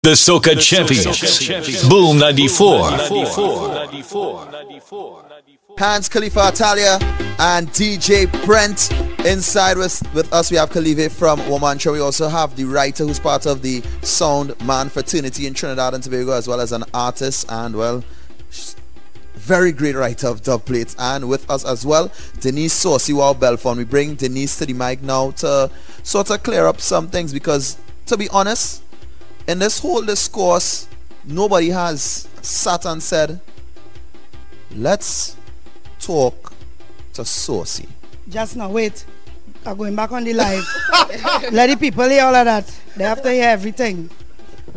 The Soca Champions. Boom 94. Hans Khalifa Atalia and DJ Brent. Inside with us we have Calive from Womantra. We also have the writer who's part of the Sound Man fraternity in Trinidad and Tobago, as well as an artist and, well, very great writer of dub plates. And with us as well, Denise Saucy Wow Belfon. We bring Denise to the mic now to sort of clear up some things, because, to be honest, in this whole discourse, nobody has sat and said, let's talk to Saucy. Just now, wait. I'm going back on the live. Let the people hear all of that. They have to hear everything.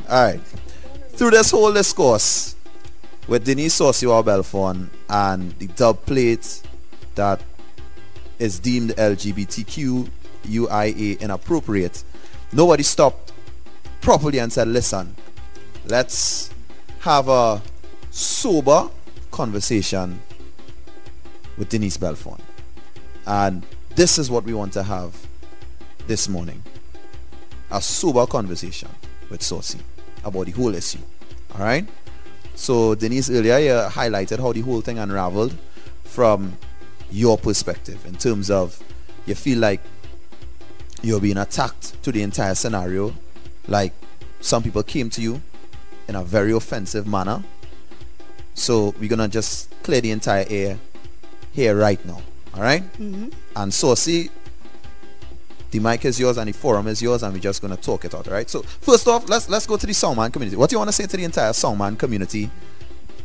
Alright. Through this whole discourse with Denise Saucy Wow Belfon and the dub plate that is deemed LGBTQUIA inappropriate, nobody stopped properly and said, listen, let's have a sober conversation with Denise Belfon. And this is what we want to have this morning. A sober conversation with Saucy about the whole issue. Alright? So Denise, earlier you highlighted how the whole thing unraveled from your perspective, in terms of you feel like you're being attacked to the entire scenario, like some people came to you in a very offensive manner. So we're gonna just clear the entire air here right now. Alright? And Saucy, the mic is yours and the forum is yours, and we're just gonna talk it out. Alright? So first off, let's go to the Songman community. What do you want to say to the entire Songman community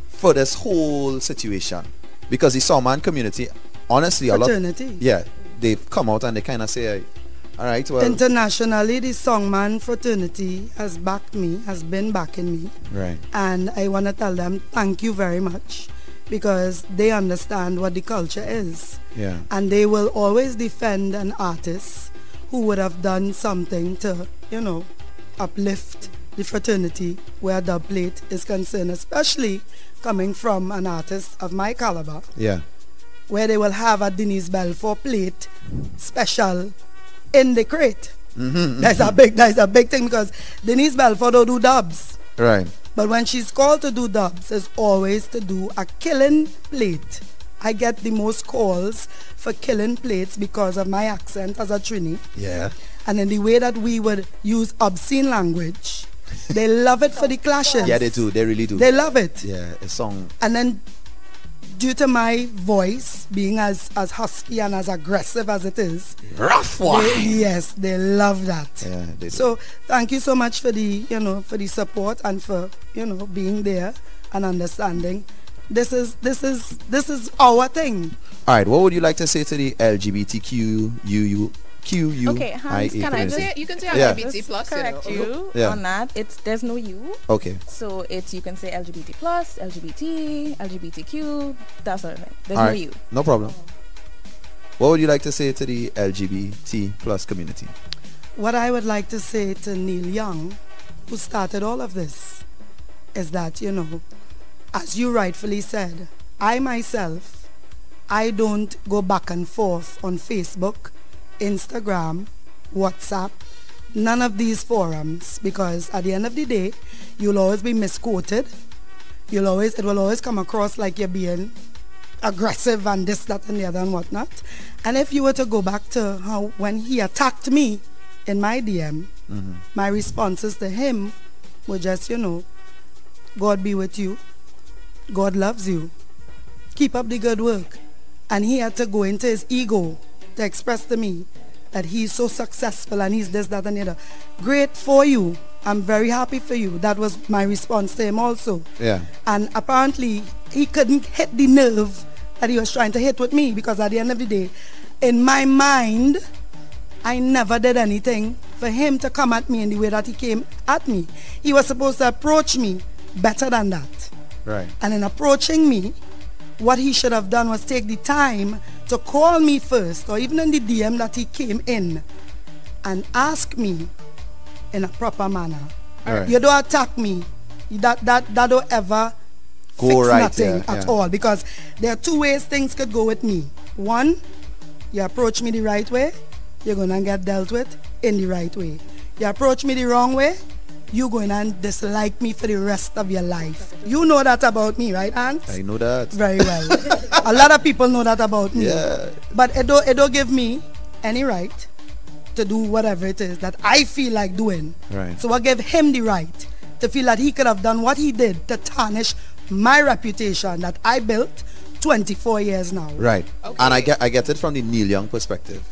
for this whole situation? Because the Songman community, honestly, fraternity. Yeah, they've come out and they kind of say, alright, well, internationally, the Songman fraternity has backed me, has been backing me. Right. And I want to tell them thank you very much, because they understand what the culture is. Yeah. And they will always defend an artist who would have done something to, you know, uplift the fraternity where dub plate is concerned, especially coming from an artist of my caliber. Yeah. Where they will have a Denise Belfon plate special in the crate. That's a big thing, because Denise Belfon don't do dubs. Right. But when she's called to do dubs, it's always to do a killing plate. I get the most calls for killing plates because of my accent as a Trini. Yeah. And in the way that we would use obscene language. They love it for the clashes. Yeah, they do. They really do. They love it. Yeah, a song. And then, due to my voice being as husky and as aggressive as it is, rough one. Yes, they love that. Yeah, they do. So thank you so much for the, you know, for the support and for, you know, being there and understanding. This is our thing. All right, what would you like to say to the LGBTQUI? Okay, Hans, can I say, you can say LGBT plus, correct you on that. There's no U. Okay. So you can say LGBT plus, LGBT, LGBTQ, that sort of thing. There's no U. No problem. What would you like to say to the LGBT plus community? What I would like to say to Neil Young, who started all of this, is that, you know, as you rightfully said, I myself, I don't go back and forth on Facebook, Instagram, WhatsApp, none of these forums, because at the end of the day, you'll always be misquoted. It will always come across like you're being aggressive and this, that, and the other and whatnot. And if you were to go back to how when he attacked me in my DM, my responses to him were just, you know, God be with you. God loves you. Keep up the good work. And he had to go into his ego to express to me that he's so successful and he's this, that, and the other. Great for you. I'm very happy for you. That was my response to him also. Yeah. And apparently he couldn't hit the nerve that he was trying to hit with me, because at the end of the day, in my mind, I never did anything for him to come at me in the way that he came at me. He was supposed to approach me better than that. Right. And in approaching me, what he should have done was take the time to call me first, or even in the DM that he came in, and ask me in a proper manner. Right. You don't attack me. That don't ever fix nothing at all, because there are two ways things could go with me. One, you approach me the right way, you're gonna get dealt with in the right way. You approach me the wrong way, you're going to dislike me for the rest of your life. You know that about me, right, Aunt? I know that. Very well. A lot of people know that about me. Yeah. But it don't give me any right to do whatever it is that I feel like doing. Right. So I give him the right to feel that he could have done what he did to tarnish my reputation that I built 24 years now. Right. Okay. And I get it from the Neil Young perspective.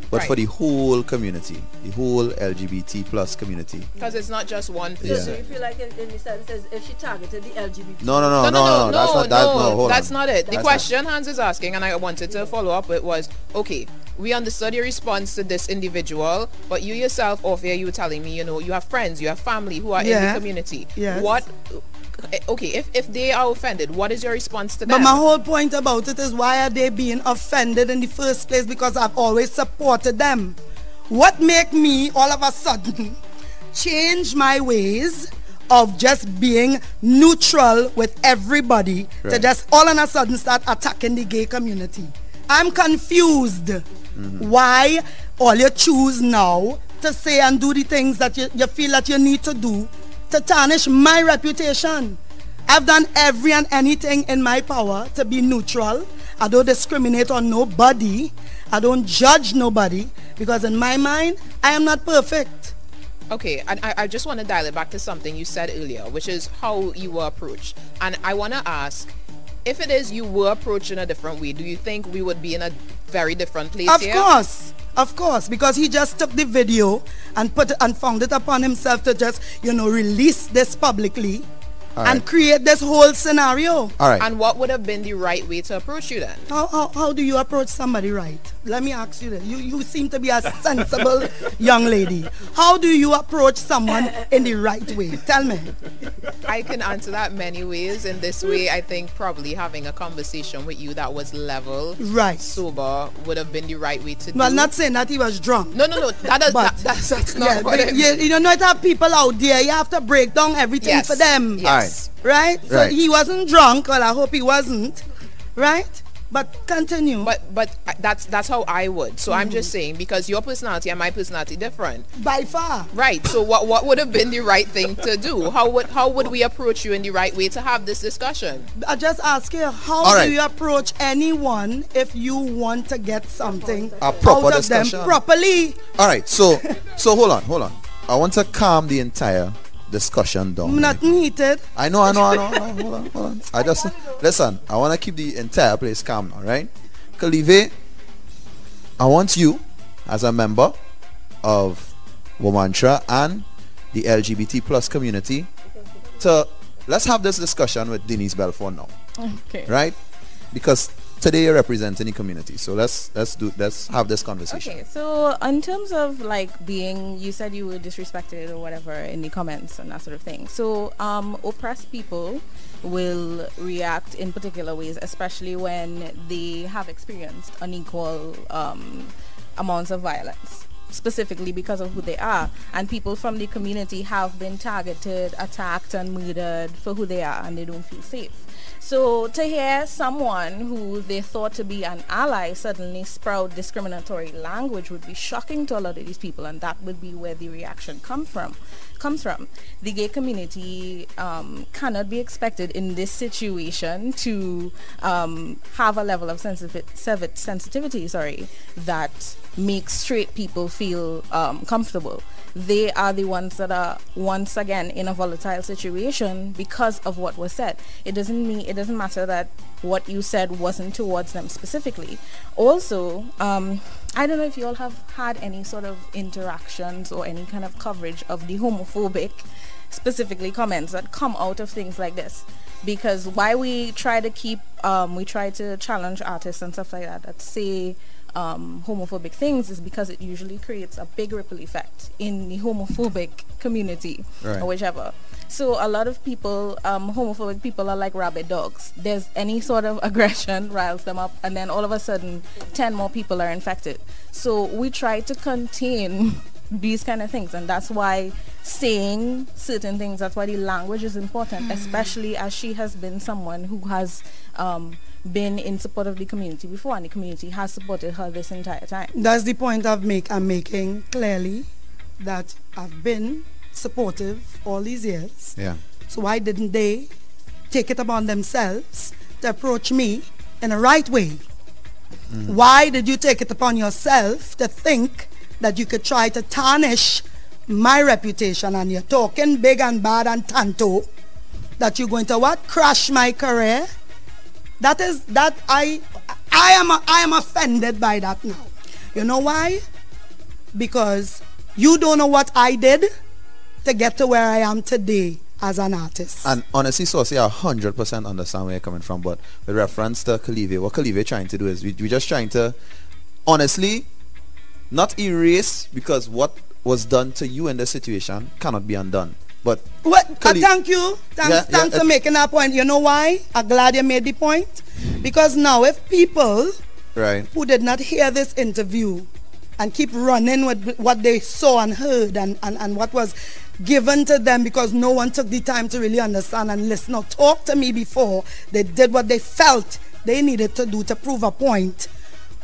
But for the whole community, the whole LGBT plus community. Because it's not just one person. Yeah. So you feel like in the sense if she targeted the LGBT? No, that's not it. The question Hans is asking, and I wanted to follow up with, was, okay, we understood your response to this individual, but you yourself off here, you were telling me, you know, you have friends, you have family who are in the community. Yes. Okay, if they are offended, what is your response to them? But my whole point about it is, why are they being offended in the first place? Because I've always supported them. What make me all of a sudden change my ways of just being neutral with everybody to just all of a sudden start attacking the gay community? I'm confused. Why all you choose now to say and do the things that you feel that you need to do to tarnish my reputation. I've done every and anything in my power to be neutral. I don't discriminate on nobody. I don't judge nobody, because in my mind, I am not perfect. Okay, and I just want to dial it back to something you said earlier, which is how you were approached. And I want to ask, if it is you were approached in a different way, do you think we would be in a very different place here? Of course, because he just took the video and put it and found it upon himself to just, you know, release this publicly and create this whole scenario. All right. And what would have been the right way to approach you then? How do you approach somebody right? Let me ask you that. You seem to be a sensible young lady. How do you approach someone in the right way? Tell me. I can answer that many ways. In this way, I think probably having a conversation with you that was level, sober, would have been the right way to do. Well, not saying that he was drunk. No. That's not what I mean. You know, have people out there, you have to break down everything for them. Yes. Right? So he wasn't drunk. Well, I hope he wasn't. Right? But continue. But that's how I would. So I'm just saying, because your personality and my personality different. By far. Right. So what would have been the right thing to do? How would we approach you in the right way to have this discussion? I just ask you, how do you approach anyone if you want to get something proper out of discussion. them properly? All right. So hold on. I want to calm the entire discussion down. Nothing heated. I know. Hold on. I just listen. I want to keep the entire place calm now, right? Calive, I want you, as a member of Womantra and the LGBT plus community, to let's have this discussion with Denise Belfon now. Okay. Right? Because today you're representing the community, so let's have this conversation. Okay, so in terms of like being, you said you were disrespected or whatever in the comments and that sort of thing. So oppressed people will react in particular ways, especially when they have experienced unequal amounts of violence, specifically because of who they are. And people from the community have been targeted, attacked and murdered for who they are, and they don't feel safe. So to hear someone who they thought to be an ally suddenly sprout discriminatory language would be shocking to a lot of these people, and that would be where the reaction comes from. The gay community cannot be expected in this situation to have a level of sensitivity that makes straight people feel comfortable. They are the ones that are once again in a volatile situation because of what was said. It doesn't matter that what you said wasn't towards them specifically. Also, I don't know if you all have had any sort of interactions or any kind of coverage of the homophobic, specifically comments that come out of things like this. Because why we try to challenge artists and stuff like that say homophobic things is because it usually creates a big ripple effect in the homophobic community or whichever. So a lot of people, homophobic people are like rabid dogs. There's any sort of aggression riles them up, and then all of a sudden 10 more people are infected. So we try to contain these kind of things, and that's why saying certain things, that's why the language is important, especially as she has been someone who has been in support of the community before, and the community has supported her this entire time. That's the point I'm making clearly, that I've been supportive all these years. Yeah. So why didn't they take it upon themselves to approach me in a right way? Why did you take it upon yourself to think that you could try to tarnish my reputation, and you're talking big and bad and tanto that you're going to what? Crash my career? I am offended by that now. You know why? Because you don't know what I did to get to where I am today as an artist. And honestly, Saucy, I 100% understand where you're coming from, but with reference to Calive, what Calive trying to do is we're just trying to, honestly, not erase, because what was done to you in this situation cannot be undone. But thank you. Thanks for making that point. You know why? I'm glad you made the point. Because now if people who did not hear this interview and keep running with what they saw and heard and what was given to them, because no one took the time to really understand and listen or talk to me before they did what they felt they needed to do to prove a point.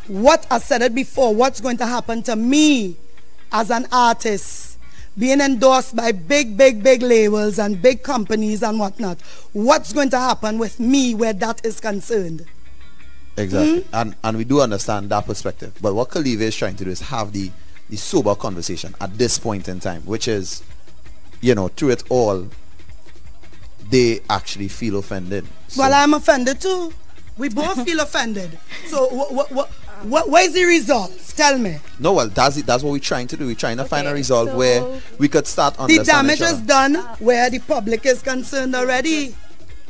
What I said it before, what's going to happen to me as an artist, being endorsed by big labels and big companies and whatnot, what's going to happen with me where that is concerned? Exactly. And we do understand that perspective. But what Calive is trying to do is have the sober conversation at this point in time, which is, you know, through it all, they actually feel offended. So well, I'm offended too. We both feel offended. So where's the resolve? Tell me. No, well, that's what we're trying to do. We're trying to find a resolve where we could start understanding. The damage is done where the public is concerned already.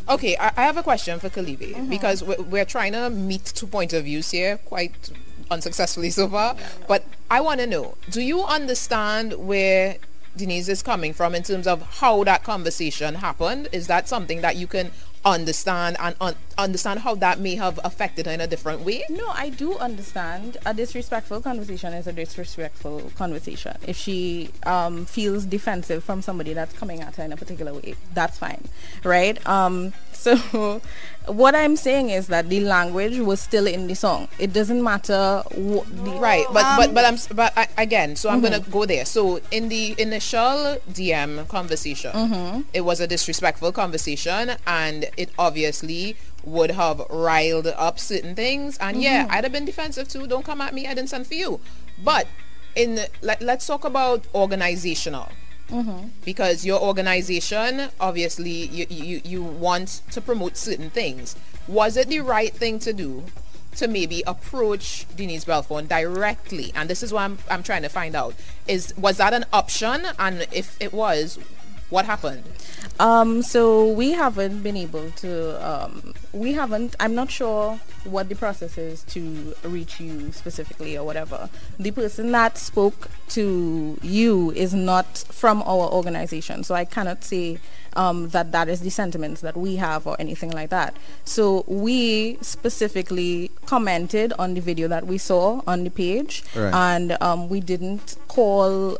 Okay, I have a question for Calive, because we're trying to meet 2 points of views here, quite unsuccessfully so far. But I want to know, do you understand where Denise is coming from in terms of how that conversation happened? Is that something that you can understand and understand how that may have affected her in a different way? No, I do understand. A disrespectful conversation is a disrespectful conversation. If she feels defensive from somebody that's coming at her in a particular way, that's fine, right? So what I'm saying is that the language was still in the song. It doesn't matter right, but again, so I'm gonna go there. So in the initial DM conversation, it was a disrespectful conversation, and it obviously would have riled up certain things. And yeah, I'd have been defensive too. Don't come at me. I didn't send for you. But let's talk about organizational. Because your organization, obviously, you want to promote certain things. Was it the right thing to do to maybe approach Denise Belfon directly? And this is what I'm trying to find out. Was that an option? And if it was, what happened? So we haven't been able to, I'm not sure what the process is to reach you specifically or whatever. The person that spoke to you is not from our organization, so I cannot say that is the sentiments that we have or anything like that. So we specifically commented on the video that we saw on the page, and we didn't call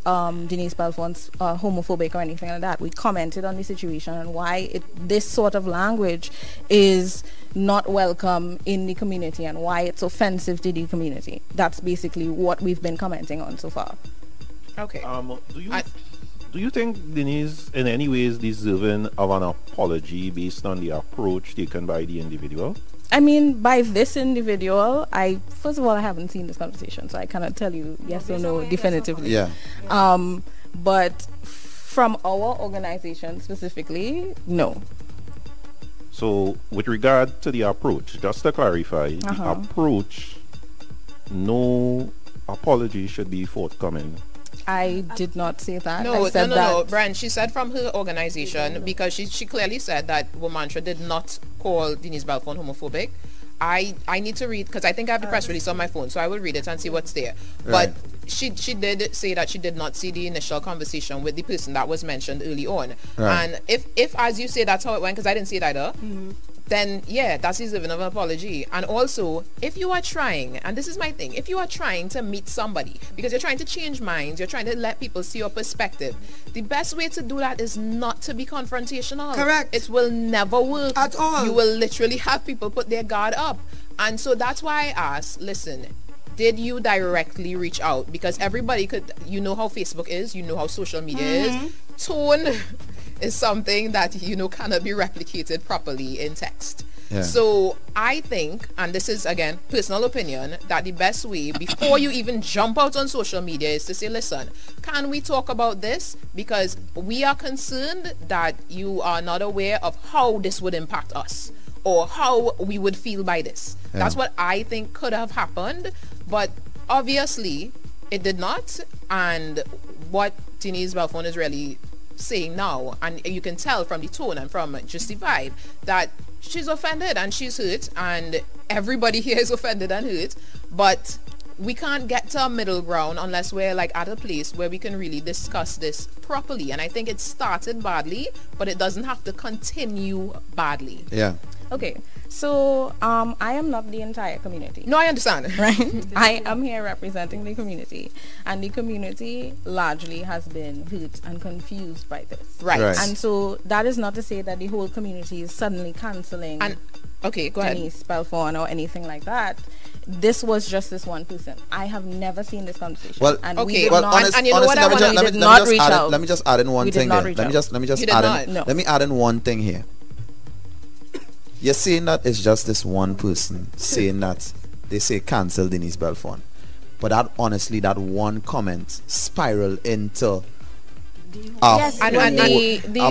Denise Belfon's homophobic or anything like that. We commented on the situation and why this sort of language is not welcome in the community and why it's offensive to the community. That's basically what we've been commenting on so far. Okay. Do you think Denise in any way is deserving of an apology based on the approach taken by the individual? I mean, by this individual, first of all, I haven't seen this conversation, so I cannot tell you yes or no definitively. Yeah. But from our organization specifically, no. So with regard to the approach, just to clarify, the approach, no apology should be forthcoming. I did not say that. No, Brian, she said from her organization, because she clearly said that Womantra did not call Denise Belfon homophobic. I need to read, because I think I have the press release on my phone, so I will read it and see what's there. But she did say that she did not see the initial conversation with the person that was mentioned early on. And if as you say that's how it went, because I didn't see it either, then yeah, that's deserving of an apology. And also, if you are trying, and this is my thing, if you are trying to meet somebody because you're trying to change minds, you're trying to let people see your perspective, the best way to do that is not to be confrontational. Correct. It will never work at all. You will literally have people put their guard up. And so that's why I asked, listen, did you directly reach out? Because everybody could, you know how Facebook is, you know how social media is. Tone is something that, you know, cannot be replicated properly in text. Yeah. So I think, and this is again personal opinion, that the best way before you even jump out on social media is to say, listen, can we talk about this? Because we are concerned that you are not aware of how this would impact us or how we would feel by this. Yeah. That's what I think could have happened, but obviously it did not. And what Denise Belfon is really saying now, and you can tell from the tone and from just the vibe, that she's offended and she's hurt, and everybody here is offended and hurt, but we can't get to a middle ground unless we're like at a place where we can really discuss this properly. And I think it started badly, but it doesn't have to continue badly. Yeah. Okay, so I am not the entire community. No, I understand. Right? I am here representing the community, and the community largely has been hurt and confused by this. Right. And so that is not to say that the whole community is suddenly cancelling okay, go ahead. Denise Belfon or anything like that. This was just this one person. I have never seen this conversation. Well, and okay. we did well, not, and you know what I want to let me just add in one thing here. Let me add in one thing here. You're saying that it's just this one person saying that they say cancel Denise Belfon, but that honestly, that one comment spiraled into yes, a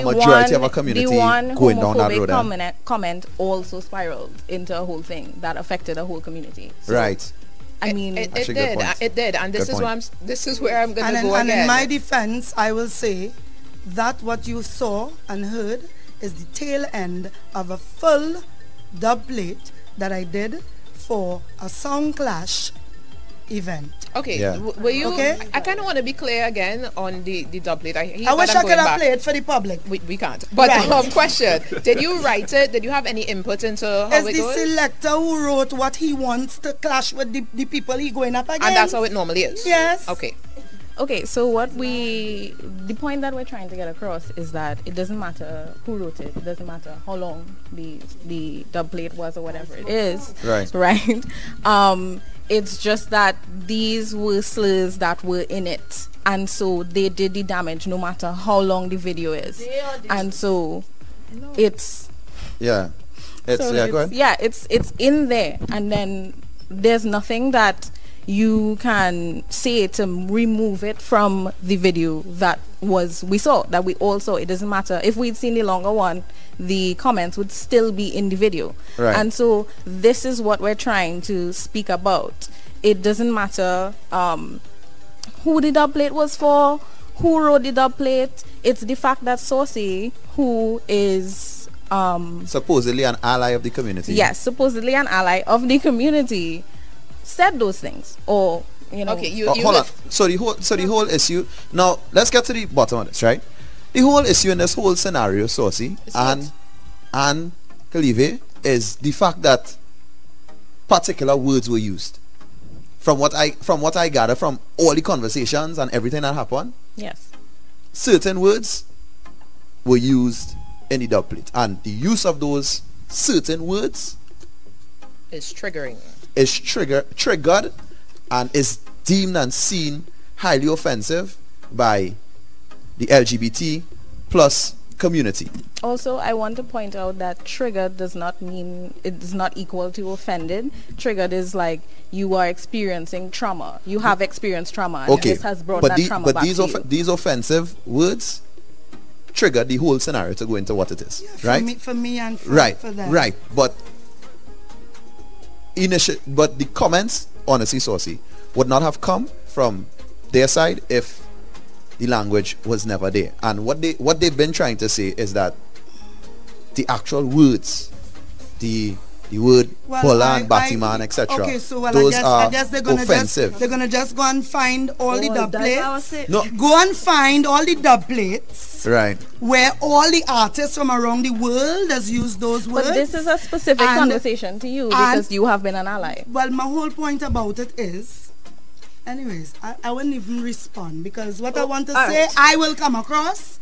majority of a community going down that road. Comment also spiraled into a whole thing that affected a whole community. So, right. I mean, it did, and this is where I'm going to go and again. in my defense, I will say that what you saw and heard is the tail end of a full dub plate that I did for a Sound Clash event. Okay, yeah. Were you? Okay. I kind of want to be clear again on the dub plate. I wish I could have played for the public. We can't. But Right. Question: did you write it? Did you have any input into how It's it the goes? selector who wrote what he wants to clash with the people he going up against. And that's how it normally is. Yes. Okay. so the point that we're trying to get across is that it doesn't matter who wrote it. It doesn't matter how long the dub plate was or whatever it is. Right. It's just that these were slurs that were in it, and so they did the damage no matter how long the video is. And so it's go ahead. Yeah, it's in there, and then there's nothing that you can say to remove it from the video that we saw, that we all saw. It doesn't matter if we'd seen the longer one, the comments would still be in the video. Right. And so this is what we're trying to speak about. It doesn't matter who the dub plate was for, who wrote the dub plate. It's the fact that Saucy, who is supposedly an ally of the community. Yes, supposedly an ally of the community, said those things, or you know. Okay, hold on. So the whole issue. Now let's get to the bottom of this, right? The whole issue in this whole scenario, Saucy and Calive, is the fact that particular words were used. From what I gather from all the conversations and everything that happened, yes, certain words were used in the dub plate, and the use of those certain words is triggering. Is triggered and is deemed and seen highly offensive by the LGBT plus community. Also, I want to point out that triggered does not mean, it is not equal to offended. Triggered is like you are experiencing trauma. You have experienced trauma, and this has brought that trauma back to you. These offensive words triggered the whole scenario to go into what it is, right? For me and for them. Right. But the comments, honestly, Saucy, would not have come from their side if the language was never there. And what they've been trying to say is that the actual words, the word Bola and Batiman, etc. Okay, so those I guess they're gonna offensive. They're gonna just go and find all the dub plates. No. Go and find all the dub plates. Right. Where all the artists from around the world has used those words. But this is a specific conversation to you because you have been an ally. Well, my whole point about it is, anyways, I wouldn't even respond because what I want to say, I will come across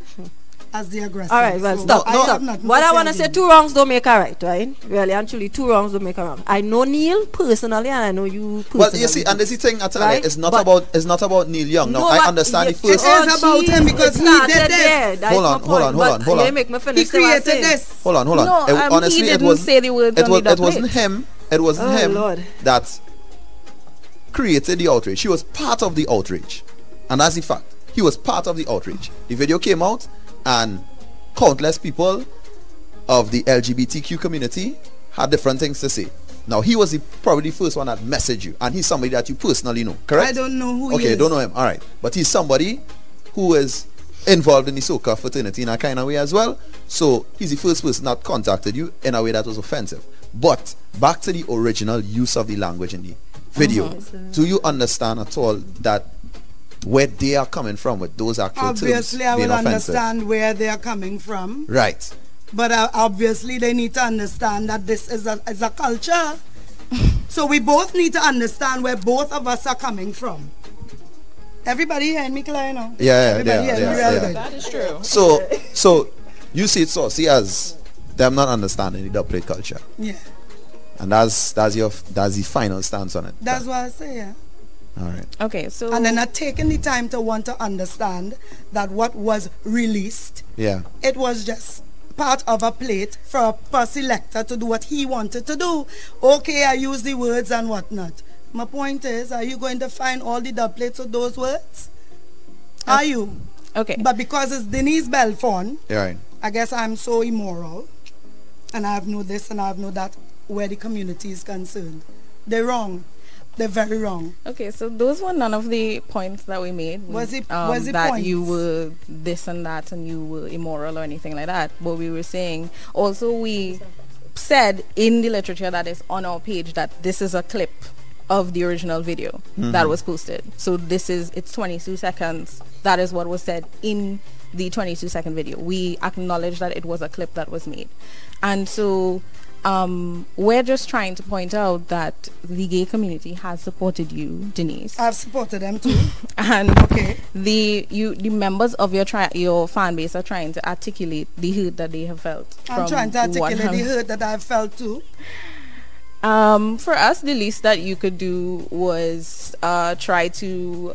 as the aggressor. All right, well, So stop. I stop. have nothing What to I say want to say, again. 2 wrongs don't make a right, right? Really and truly, 2 wrongs don't make a wrong. I know Neil personally, and I know you personally. Well, you see, and this is the thing, I tell you, Right? it's not But- about Neil Young. Now, No, I what- understand the yeah, first. It is about him because he started did this. there. That is Hold my on, hold on, point. hold on, But hold you on. make me He finish what I created say. this. Hold on, hold on. No, Honestly, he it didn't was say the words on the it wasn't plate. him. It wasn't Oh, him Lord. that created the outrage. He was part of the outrage, and that's the fact. He was part of the outrage. The video came out, and countless people of the LGBTQ community had different things to say. Now, he was probably the first one that messaged you, and he's somebody that you personally know, correct? I don't know who he Okay, is. don't know him. All right, but he's somebody who is involved in the soca fraternity in a kind of way as well. So he's the first person that contacted you in a way that was offensive. But back to the original use of the language in the video. Do you understand at all that where they are coming from with those actual Obviously, terms I being will offensive? understand where they are coming from. Right. But obviously, they need to understand that this is a culture. So we both need to understand where both of us are coming from. Everybody hearing me clear now? Yeah, Everybody yeah, hearing me yeah, real yeah. good? That is true. So you see it Saucy as them not understanding the dub plate culture. Yeah. And that's the final stance on it. That's what I say, yeah. All right. Okay, so And then not taking the time to want to understand that what was released, Yeah. it was just part of a plate for a selector to do what he wanted to do. Okay, I use the words and whatnot. My point is, are you going to find all the dub plates with those words? Are you? okay. But because it's Denise Belfon, Yeah, right. I guess I'm so immoral, and I have know this and I have know that where the community is concerned. They're wrong. They're very wrong. Okay, so those were none of the points that we made. Was it that points? you were this and that and you were immoral or anything like that? What we were saying. Also, we said in the literature that is on our page that this is a clip of the original video that was posted. So it's 22 seconds. That is what was said in the 22-second video. We acknowledge that it was a clip that was made. And so we're just trying to point out that the gay community has supported you, Denise. I've supported them too. And Okay. the members of your fan base are trying to articulate the hurt that they have felt. I'm from trying to what articulate the hurt that I've felt too. For us, the least that you could do was try to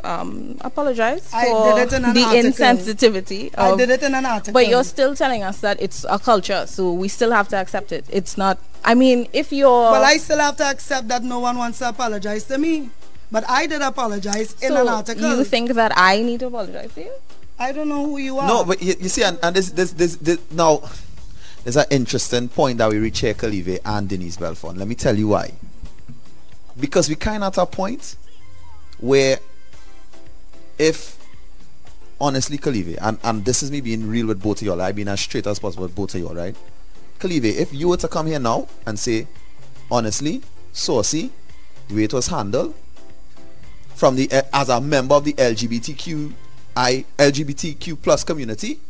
apologize I for did it in an the article. insensitivity. I did it in an article. But you're still telling us that it's a culture, so we still have to accept it. It's not. I mean, if you're. Well, I still have to accept that no one wants to apologize to me. But I did apologize in an article. You think that I need to apologize to you? I don't know who you are. No, but you see, and this now, there's an interesting point that we reach here, Calive and Denise Belfon. Let me tell you why. Because we kind of at a point where, if honestly, Calive, and this is me being real with both of y'all, I've been as straight as possible with both of y'all, right? Calive, if you were to come here now and say, honestly, Saucy, the way it was handled, from the as a member of the LGBTQ plus community,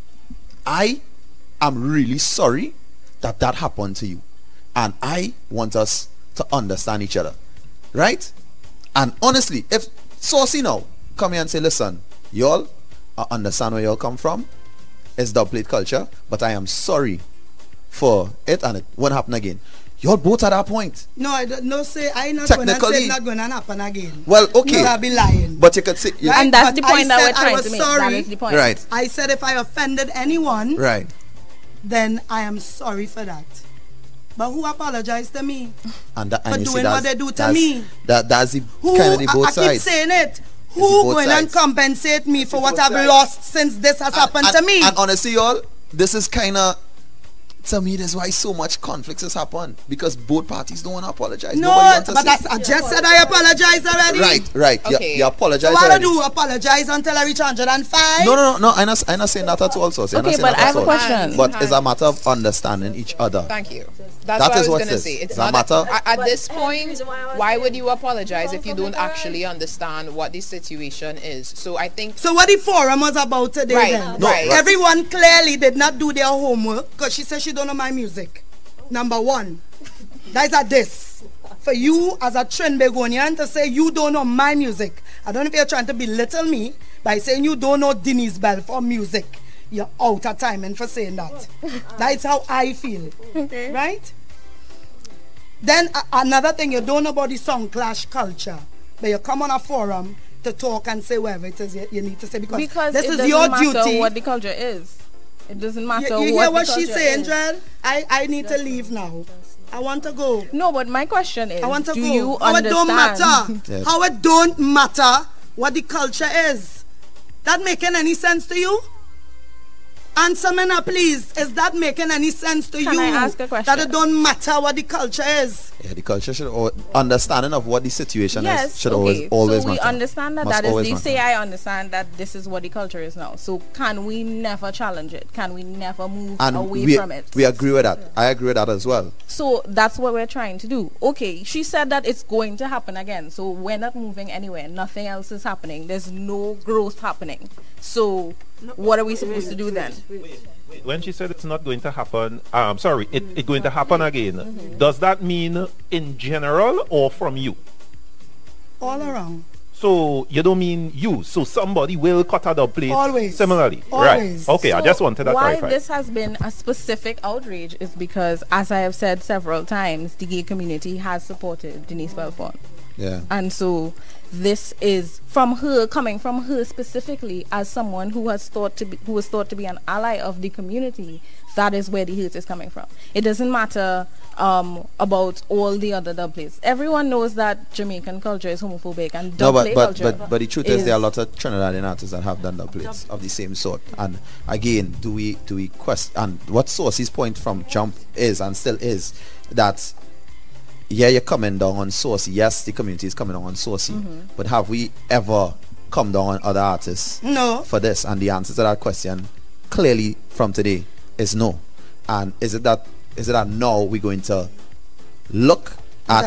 I am really sorry that happened to you, and I want us to understand each other, right? And honestly, if Saucy now come here and say, listen, y'all, I understand where y'all come from, it's dub plate culture, but I am sorry for it and it won't happen again. Y'all both at that point. No, I don't. No, say I not going to say Technically- it's not going to happen again. Well, okay, No, I'll be lying. but you could say, Right? And that's But the point I that we're said I trying was to make. sorry. That is the point. right, I said if I offended anyone, right. then I am sorry for that. But who apologized to me? And that, For and you see doing what that's- they do to that's- me. That's the Who, kind of the both I keep sides. saying it. the Who both going and sides. compensate me for what both I've sides. lost since this has happened to me? And honestly, y'all, this is kind of, to me, that's why so much conflicts has happened, because both parties don't want to apologize. No, Nobody wants to but say- that's, I just said I apologize already. right. Okay. You apologize So what I already. do? Apologize until I reach 105? No. I'm not saying that at all, so Okay, but I have a question. But it's a matter of understanding each other. Thank you. That's That what I is was what going to it is. say. It's It's not a matter- at this point. reason why I was Why saying- would you apologize if you don't actually understand what the situation is? So I think So what the forum was about today Right, then? no, right. Everyone clearly did not do their homework because she said she don't know my music. Number one. That is a diss. For you as a Trinbagonian to say you don't know my music. I don't know if you're trying to belittle me by saying you don't know Denise Belfon music. you're out of timing for saying that. That's how I feel. Okay. Right? Then another thing, you don't know about the song clash culture, but you come on a forum to talk and say whatever it is you need to say, because this is your duty. It doesn't matter what the culture is. It doesn't matter you what hear what the she's culture saying, is. Joel? I need to leave now. I want to go. No, but my question is, I want to do go. you How understand? it don't matter. Yes. How it don't matter what the culture is. That making any sense to you? Answer me now, please. Is that making any sense to Can you? I ask a question? That it don't matter what the culture is. Yeah, the culture should understanding of what the situation Yes, is should okay. always so we matter. understand that Must that is always they matter. say I understand that this is what the culture is now. So can we never challenge it? Can we never move And away from it? we agree with that. I agree with that as well. So that's what we're trying to do. Okay, she said that it's going to happen again. So we're not moving anywhere. Nothing else is happening. There's no growth happening. So what are we supposed to do then? When she said it's not going to happen, sorry, it's going to happen again. Does that mean in general or from you? All around. So you don't mean you. So somebody will cut a dub plate Always. similarly. Always. Right. Okay, I So just wanted that why clarified. this has been a specific outrage is because, as I have said several times, the gay community has supported Denise Belfon. Yeah. And so this is coming from her specifically, as someone who was thought to be an ally of the community. That is where the hate is coming from. It doesn't matter about all the other dub plates. Everyone knows that Jamaican culture is homophobic, and dub plate culture. But the truth is there are a lot of Trinidadian artists that have done dub plates of the same sort. And again, do we question? And what Saucy's point from jump is and still is that, yeah, you're coming down on Saucy. Yes, the community is coming down on Saucy. But have we ever come down on other artists No. for this? And the answer to that question clearly from today is no. And is it that now we're going to look at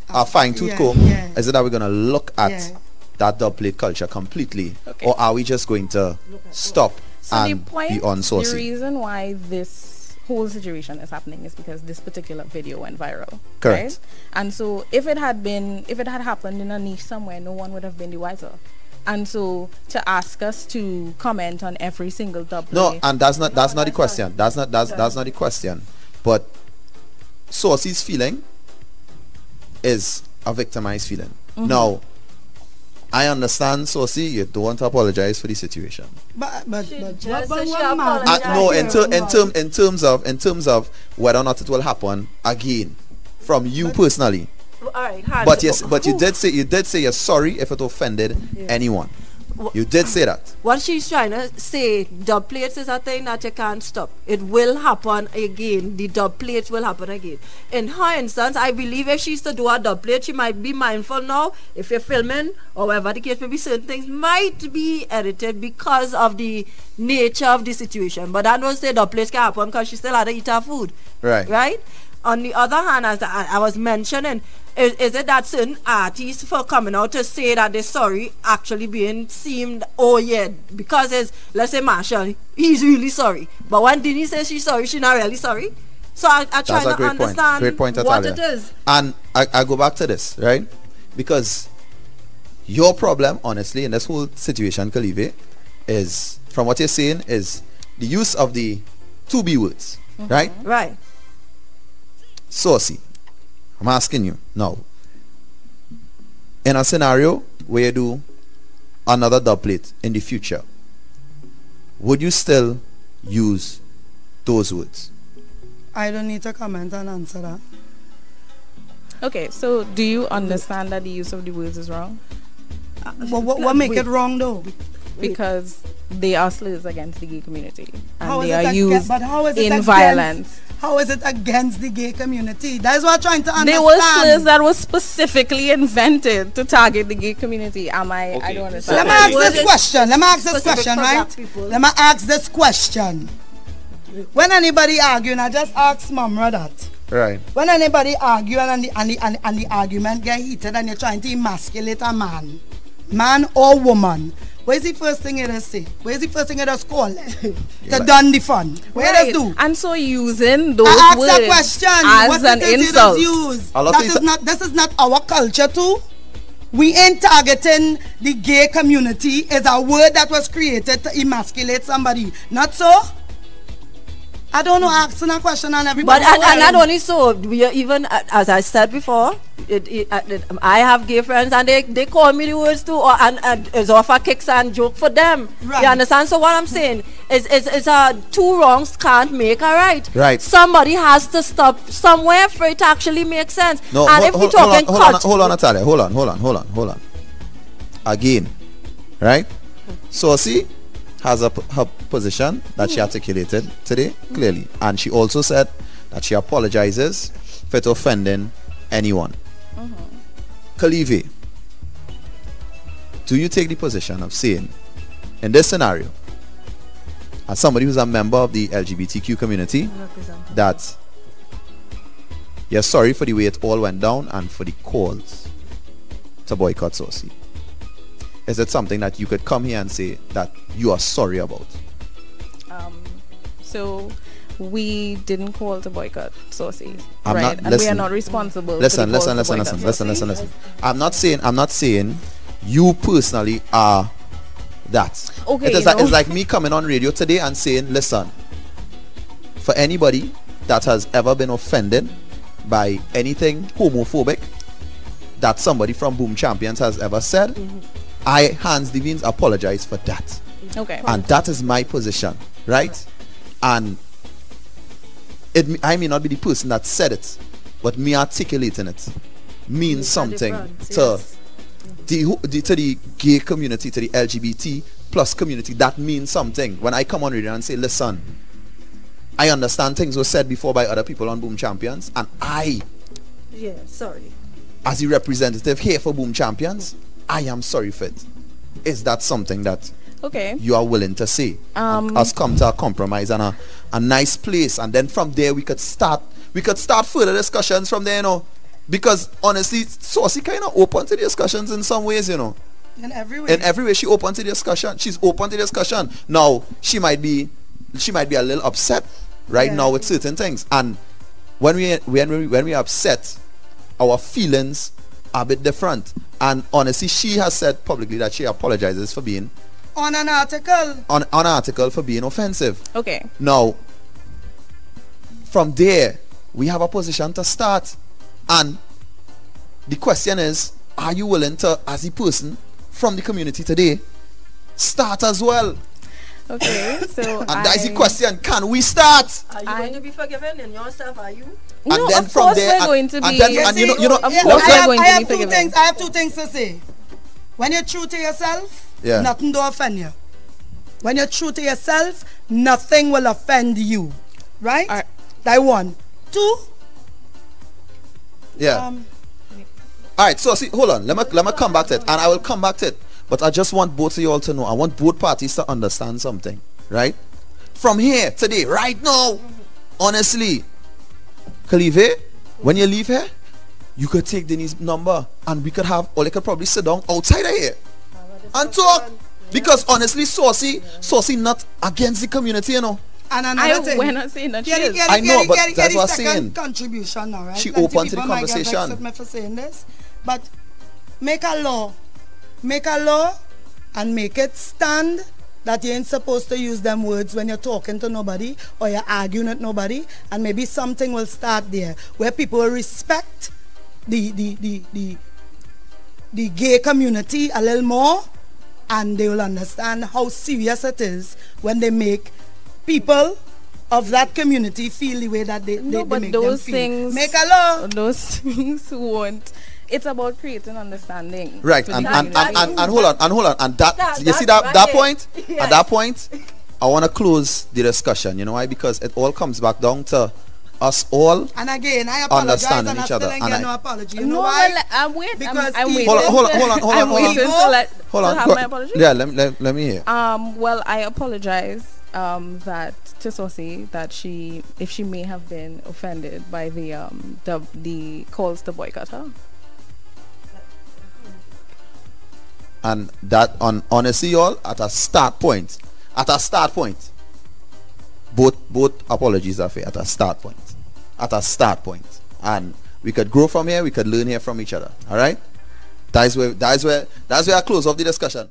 a fine tooth comb? Yeah. Is it that we're going to look at Yeah. that dub plate culture completely? Okay. Or are we just going to stop So and the point, be on the Saucy? reason why this whole situation is happening is because this particular video went viral. Correct. Right? And so if it had happened in a niche somewhere, no one would have been the wiser. And so to ask us to comment on every single dub No, play, and that's not the question. That's not the question. But Saucy's feeling is a victimized feeling. Now, I understand, Saucy, you don't want to apologize for the situation. But just said what she matter? apologized. No, in terms of whether or not it will happen again from you personally. All right, hard. But you did say you're sorry if it offended anyone. You did say that. What she's trying to say, dub plates is a thing that you can't stop. It will happen again. The dub plates will happen again. In her instance, I believe if she's to do a dub plate, she might be mindful now. If you're filming or whatever the case may be, certain things might be edited because of the nature of the situation. But that don't say dub plates can happen because she still had to eat her food. Right. Right? On the other hand, as I was mentioning, is it that certain artists for coming out to say that they're sorry actually being seemed, oh yeah, because let's say Marshall, he's really sorry. But when Denise says she's sorry, she's not really sorry. So I try That's a to great understand point. Great point, what Natalia. it is. And I go back to this, right? Because your problem, honestly, in this whole situation, Calive, is, from what you're saying, is the use of the to be words, right? Right. Saucy, I'm asking you now, in a scenario where you do another dub plate in the future, would you still use those words? I don't need to comment and answer that. okay, so do you understand that the use of the words is wrong? What make it wrong though? Because they are slurs against the gay community, and How is they it are aga- used but how is it in against- violence. How is it against the gay community? That's what I'm trying to understand. They were slurs that was specifically invented to target the gay community. I Okay. don't Let understand. me ask Was this it question. Let me ask this specific question, for right? black people? Let me ask this question. When anybody arguing, I just ask Mamra that. Right. When anybody argue and the argument get heated and you're trying to emasculate a man or woman, where's the first thing it does say? Where's the first thing it does call? To done the fun. Where Right. it does do? And so using those I ask words a question. as What an it is insult. use? A lot That of is these- not. This is not our culture too. We ain't targeting the gay community. Is a word that was created to emasculate somebody. Not so? I don't know, asking a question on everybody. But and not only so, we are even, as I said before, I have gay friends and they call me the words too, and it's off a kicks and joke for them. Right. You understand? So what I'm saying is two wrongs can't make a right. Right. Somebody has to stop somewhere for it to actually make sense. No, and if we talking hold on, Natalia. Hold on. Again, right? Saucy has her position that she articulated today clearly, and she also said that she apologizes for it offending anyone. Calive, do you take the position of saying, in this scenario, as somebody who's a member of the LGBTQ community, that you're sorry for the way it all went down and for the calls to boycott Saucy? Is it something that you could come here and say that you are sorry about? So we didn't call to boycott Saucy, I'm right? not- And we listen. are not responsible. Listen. for the calls to boycott Listen. I'm not saying you personally are that. Okay, It's like me coming on radio today and saying, listen, for anybody that has ever been offended by anything homophobic that somebody from Boom Champions has ever said, I, Hans Devines, apologize for that. Okay. And that is my position, right? And I may not be the person that said it, but me articulating it means something to the gay community, to the LGBT plus community. That means something. When I come on radio and say, listen, I understand things were said before by other people on Boom Champions, and I, as the representative here for Boom Champions, I am sorry for it. Is that something that you are willing to say? Us come to a compromise and a nice place, and then from there we could start further discussions from there, you know. Because honestly, Saucy kind of open to the discussions in some ways, you know. In every way. In every way she open to the discussion. She's open to the discussion. Now she might be a little upset right now with certain things. And when we upset, our feelings are a bit different. And honestly, she has said publicly that she apologizes for being on an article for being offensive. Okay. Now, from there, we have a position to start. And the question is, are you willing to, as a person from the community today, start as well? Okay, so and that is the question, can we start? Are you going to be forgiven in yourself, are you? No, and then of from course there, we're going to be. I have two things to say. When you're true to yourself, nothing will offend you. When you're true to yourself, nothing will offend you. Right? That one. Two. Alright, so see, hold on. Let me come back to it. And I will come back to it. But I just want both of you all to know. I want both parties to understand something. Right? From here, today, right now, honestly, Calive, when you leave here, you could take Denise's number and we could have, or they could probably sit down outside of here and talk. Because honestly, Saucy not against the community, you know. And another thing, we're not saying that I know, but that's what I'm saying. Contribution now, right? She opened to the conversation. Might get for saying this, but make a law and make it stand that you ain't supposed to use them words when you're talking to nobody or you're arguing with nobody, and maybe something will start there where people will respect the gay community a little more, and they will understand how serious it is when they make people of that community feel the way that they make those them feel. Things, make a law. Those things won't. It's about creating understanding. Right, and hold on, and that you see that point? Yes. At that point, I want to close the discussion. You know why? Because it all comes back down to us all and again, I apologize understanding each other. And no apology. You know why? I'm waiting. Because I'm waiting. Hold on. Have my apology. Yeah, let me hear. Well, I apologize. That to Saucy that if she may have been offended by the calls to boycott her. And that honestly, y'all, at a start point, both apologies are fair. At a start point, and we could grow from here. We could learn here from each other. All right. That's where I close off the discussion.